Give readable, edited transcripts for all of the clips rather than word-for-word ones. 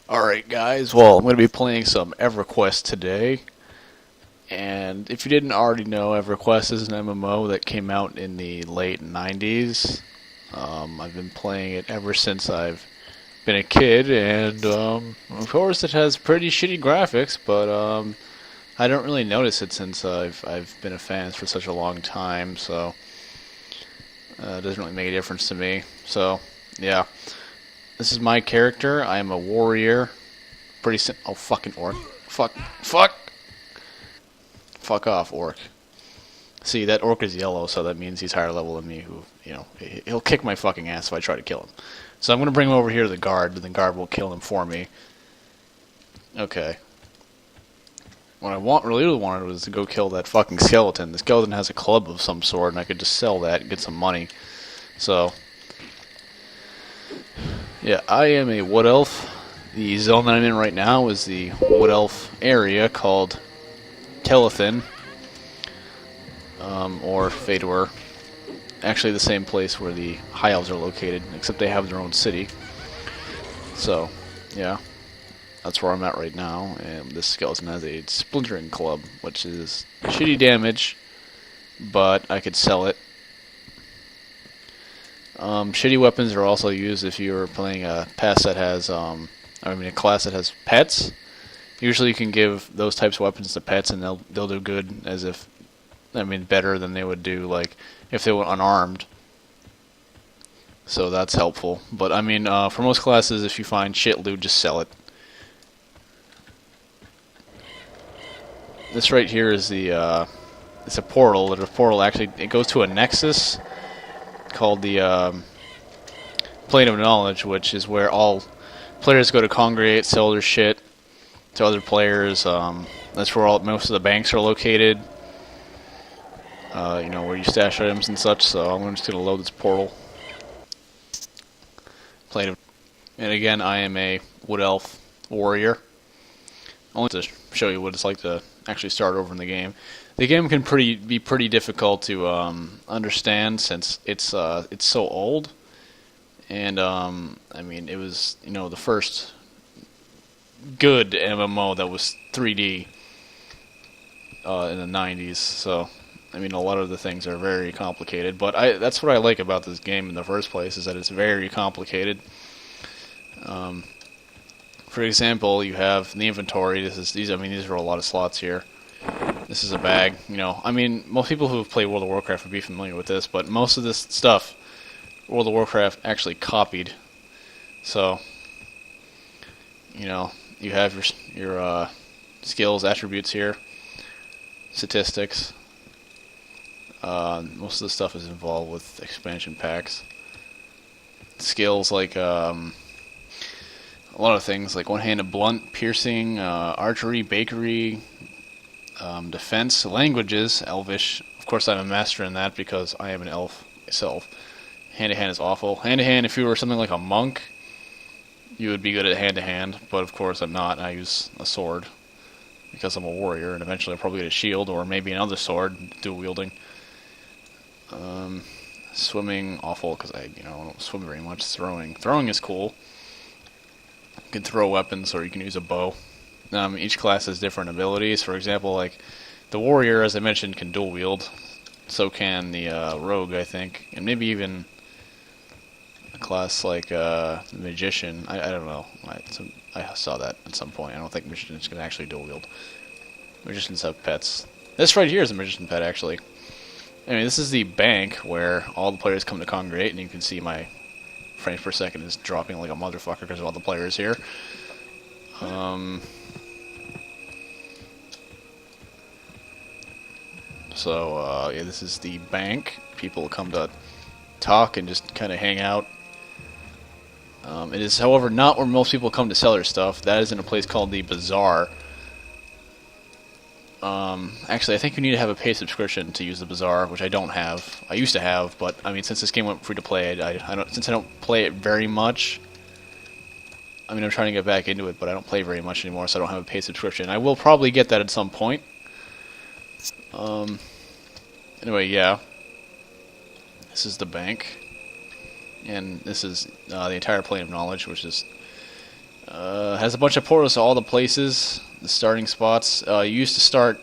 Alright guys, well I'm going to be playing some Everquest today, and if you didn't already know, Everquest is an MMO that came out in the late 90s. I've been playing it ever since I've been a kid, and of course it has pretty shitty graphics, but I don't really notice it since I've been a fan for such a long time, so it doesn't really make a difference to me. So, yeah. This is my character. I am a warrior. Oh, fucking orc. Fuck! Fuck off, orc. See, that orc is yellow, so that means he's higher level than me, he'll kick my fucking ass if I try to kill him. So I'm gonna bring him over here to the guard, and the guard will kill him for me. Okay. What I really wanted was to go kill that fucking skeleton. The skeleton has a club of some sort, and I could just sell that and get some money. So, yeah, I am a wood elf. The zone that I'm in right now is the wood elf area called Telethin, or Fedor. Actually, the same place where the high elves are located, except they have their own city. So, yeah, that's where I'm at right now. And this skeleton has a splintering club, which is shitty damage, but I could sell it. Shitty weapons are also used if you're playing a class that has pets. Usually you can give those types of weapons to pets and they'll do good better than they would do like if they were unarmed. So that's helpful. But for most classes, if you find shit loot, just sell it. This right here is it's a portal. The portal actually, it goes to a nexus called the Plane of Knowledge, which is where all players go to congregate, sell their shit to other players. That's where most of the banks are located. Where you stash items and such. So I'm just gonna load this portal. And again, I am a wood elf warrior. Only to show you what it's like to actually start over in the game. The game can be pretty difficult to understand since it's so old. And it was the first good MMO that was 3D in the 90s. So a lot of the things are very complicated. But that's what I like about this game in the first place, is that it's very complicated. For example, you have in the inventory. These are a lot of slots here. This is a bag. Most people who have played World of Warcraft would be familiar with this, but most of this stuff World of Warcraft actually copied. So, you have your skills, attributes here, statistics. Most of the stuff is involved with expansion packs. Skills like a lot of things like one-handed blunt, piercing, archery, bakery, defense, languages, Elvish. Of course, I'm a master in that because I am an elf myself. Hand-to-hand is awful. Hand-to-hand, if you were something like a monk, you would be good at hand-to-hand, but of course I'm not. I use a sword because I'm a warrior, and eventually I'll probably get a shield or maybe another sword, dual-wielding. Swimming, awful because I don't swim very much. Throwing is cool. You can throw weapons, or you can use a bow. Each class has different abilities. For example, like the warrior, as I mentioned, can dual wield. So can the rogue, I think, and maybe even a class like the magician. I don't know. I saw that at some point. I don't think magicians can actually dual wield. Magicians have pets. This right here is a magician pet, actually. This is the bank where all the players come to congregate, and you can see my frames per second is dropping like a motherfucker because of all the players here. Yeah, this is the bank. People come to talk and just kind of hang out. It is, however, not where most people come to sell their stuff. That is in a place called the Bazaar. Actually, I think you need to have a paid subscription to use the Bazaar, which I don't have. I used to have, but since this game went free to play, since I don't play it very much. I'm trying to get back into it, but I don't play very much anymore, so I don't have a paid subscription. I will probably get that at some point. Anyway, yeah. This is the bank. And this is the entire Plane of Knowledge, which is Has a bunch of portals to all the places, the starting spots. You used to start,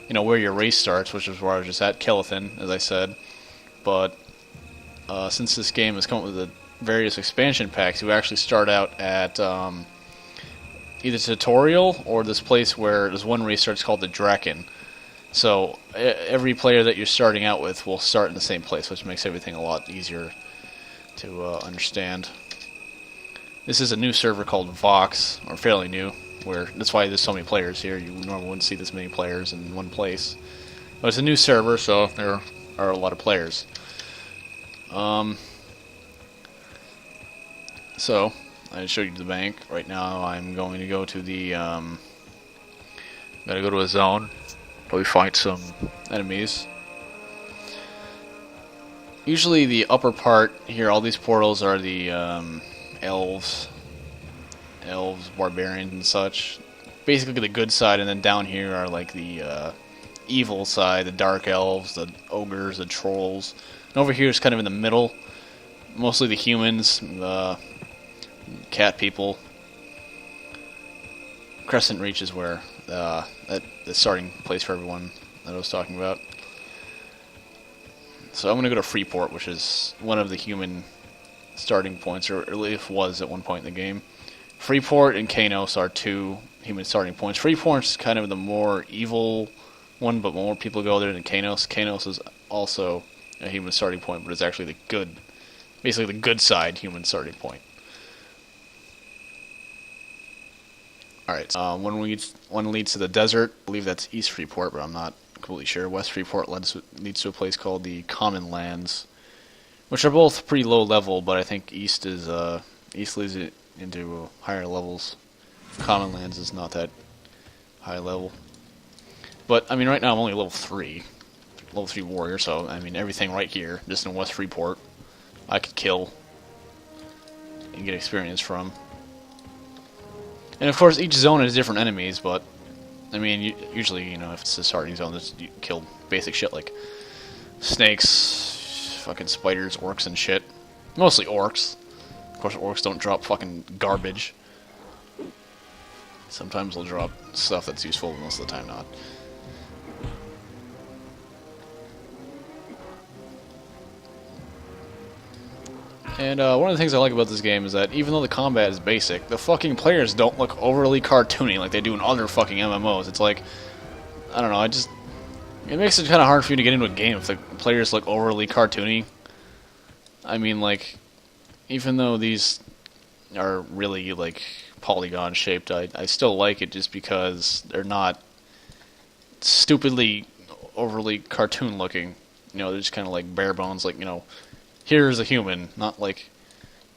where your race starts, which is where I was just at, Kelithan, as I said. But since this game has come up with the various expansion packs, you actually start out at either tutorial or this place where there's one race starts called the Draken. So every player that you're starting out with will start in the same place, which makes everything a lot easier to understand. This is a new server called Vox, or fairly new, where that's why there's so many players here. You normally wouldn't see this many players in one place. But it's a new server, so there are a lot of players. So, I showed you the bank. Right now I'm going to go to the, gotta go to a zone where we fight some enemies. Usually the upper part here, all these portals are the, elves, barbarians and such. Basically the good side, and then down here are like the evil side, the dark elves, the ogres, the trolls. And over here is kind of in the middle, mostly the humans, the cat people. Crescent Reach is where the starting place for everyone that I was talking about. So I'm going to go to Freeport, which is one of the human starting points, or at least was at one point in the game. Freeport and Kanos are two human starting points. Freeport's kind of the more evil one, but more people go there than Kanos. Kanos is also a human starting point, but it's actually the good, basically the good side human starting point. Alright, one leads to the desert. I believe that's East Freeport, but I'm not completely sure. West Freeport leads to a place called the Common Lands, which are both pretty low level, but I think East leads it into higher levels. Common Lands is not that high level. But, I mean, right now I'm only level 3 warrior, so, I mean, everything right here, just in West Freeport, I could kill and get experience from. And, of course, each zone has different enemies, but, I mean, usually, if it's a starting zone, you kill basic shit like snakes, fucking spiders, orcs, and shit. Mostly orcs. Of course, orcs don't drop fucking garbage. Sometimes they'll drop stuff that's useful, but most of the time not. And one of the things I like about this game is that even though the combat is basic, the fucking players don't look overly cartoony like they do in other fucking MMOs. It's like, I don't know, it makes it kind of hard for you to get into a game if the players look overly cartoony. I mean, like, even though these are really, like, polygon shaped, I still like it just because they're not stupidly overly cartoon looking. They're just kind of like bare bones, like, here's a human, not like,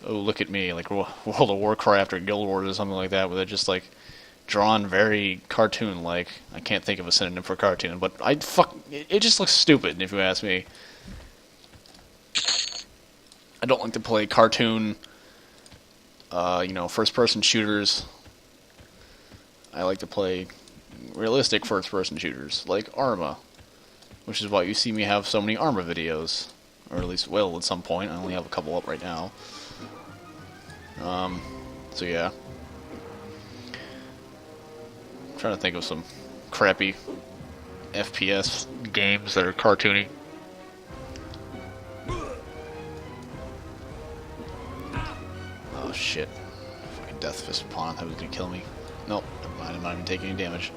oh, look at me, like World of Warcraft or Guild Wars or something like that, where they're just, like, drawn very cartoon-like. I can't think of a synonym for cartoon, but it just looks stupid, if you ask me. I don't like to play cartoon, first-person shooters. I like to play realistic first-person shooters, like Arma, which is why you see me have so many Arma videos. Or at least will at some point. I only have a couple up right now. So yeah. I'm trying to think of some crappy FPS games that are cartoony. Oh shit. Fucking Death Fist Pawn. That was gonna kill me. Nope, never mind. I'm not even taking any damage.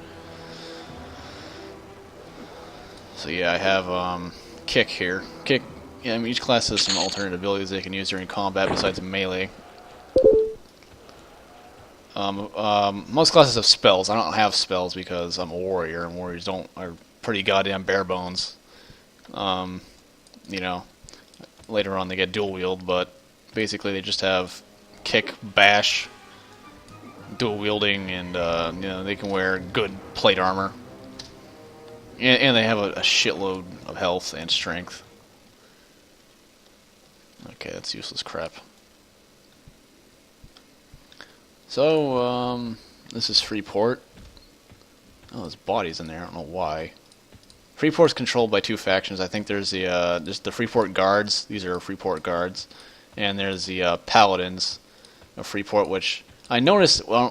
So yeah, I have Kick here. Kick. Yeah, I mean, each class has some alternate abilities they can use during combat besides melee. Most classes have spells. I don't have spells because I'm a warrior, and warriors are pretty goddamn bare bones. Later on they get dual wield, but basically they just have kick, bash, dual wielding, and they can wear good plate armor. And they have a shitload of health and strength. Okay, that's useless crap. So, this is Freeport. Oh, there's bodies in there. I don't know why. Freeport's controlled by two factions. I think there's the Freeport Guards. These are Freeport Guards. And there's the Paladins of Freeport, which I noticed, well,